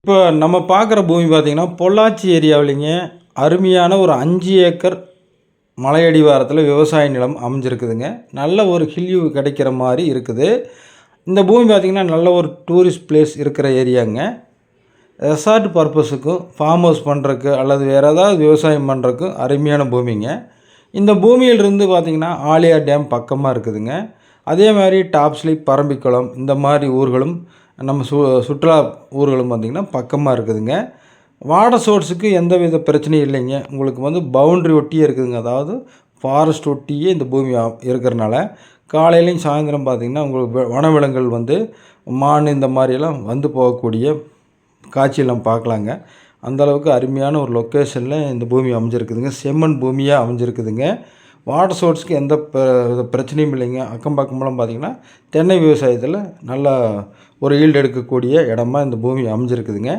இப்போ நம்ம பார்க்குற பூமி பார்த்திங்கன்னா பொள்ளாச்சி ஏரியாவிலிங்க அருமையான ஒரு 5 ஏக்கர் மலையடிவாரத்தில் விவசாய நிலம் அமைஞ்சிருக்குதுங்க. நல்ல ஒரு ஹில்யூ கிடைக்கிற மாதிரி இருக்குது. இந்த பூமி பார்த்திங்கன்னா நல்ல ஒரு டூரிஸ்ட் பிளேஸ் இருக்கிற ஏரியாங்க. ரெசார்ட் பர்பஸுக்கும் ஃபார்ம் ஹவுஸ் பண்ணுறக்கு அல்லது வேறு ஏதாவது விவசாயம் பண்ணுறக்கும் அருமையான பூமிங்க. இந்த பூமியிலிருந்து பார்த்திங்கன்னா ஆழியார் டேம் பக்கமாக இருக்குதுங்க. அதே மாதிரி டாப் ஸ்லிப், பரம்பிக்குளம் இந்த மாதிரி ஊர்களும் நம்ம சுற்றுலா ஊர்களும் பார்த்திங்கன்னா பக்கமாக இருக்குதுங்க. வாட்டர் சோர்ஸுக்கு எந்த வித பிரச்சனையும் இல்லைங்க. உங்களுக்கு பவுண்ட்ரி ஒட்டியே இருக்குதுங்க. அதாவது ஃபாரஸ்ட் ஒட்டியே இந்த பூமி இருக்கிறனால காலையிலையும் சாயந்தரம் பார்த்திங்கன்னா உங்களுக்கு வனவிலங்குகள் மான் இந்த மாதிரியெல்லாம் போகக்கூடிய காட்சியில் நம்ம பார்க்கலாங்க. அந்தளவுக்கு அருமையான ஒரு லொக்கேஷனில் இந்த பூமி அமைஞ்சிருக்குதுங்க. செம்மண் பூமியாக அமைஞ்சிருக்குதுங்க. வாட்டர் சோர்ஸுக்கு எந்த பிரச்சனையும் இல்லைங்க. அக்கம் பக்கமெல்லாம் பார்த்திங்கன்னா தென்னை விவசாயத்தில் நல்லா ஒரு ஈல்டு எடுக்கக்கூடிய இடமா இந்த பூமி அமைஞ்சிருக்குதுங்க.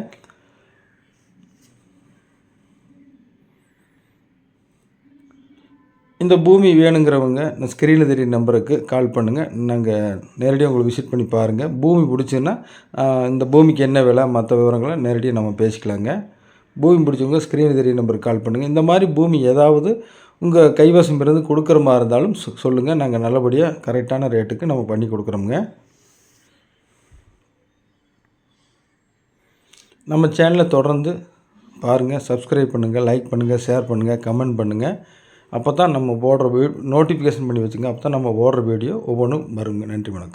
இந்த பூமி வேணுங்கிறவங்க இந்த ஸ்க்ரீனில் தெரிய நம்பருக்கு கால் பண்ணுங்கள். நாங்கள் நேரடியாக உங்களுக்கு விசிட் பண்ணி பாருங்கள். பூமி பிடிச்சுன்னா இந்த பூமிக்கு என்ன விலை மற்ற விவரங்களை நேரடியாக நம்ம பேசிக்கலாங்க. பூமி பிடிச்சவங்க ஸ்க்ரீனில் தெரிய நம்பருக்கு கால் பண்ணுங்கள். இந்த மாதிரி பூமி ஏதாவது உங்கள் கைவசம் இருந்து கொடுக்குற மாதிரி இருந்தாலும் சொல்லுங்கள். நாங்கள் நல்லபடியாக கரெக்டான ரேட்டுக்கு நம்ம பண்ணி கொடுக்குறோங்க. நம்ம சேனலை தொடர்ந்து பாருங்கள், சப்ஸ்கிரைப் பண்ணுங்கள், லைக் பண்ணுங்கள், ஷேர் பண்ணுங்கள், கமெண்ட் பண்ணுங்கள். அப்போ தான் நம்ம போடுற நோட்டிஃபிகேஷன் பண்ணி வச்சுங்க. அப்போ தான் நம்ம போடுற வீடியோ ஒவ்வொன்றும் வருங்க. நன்றி, வணக்கம்.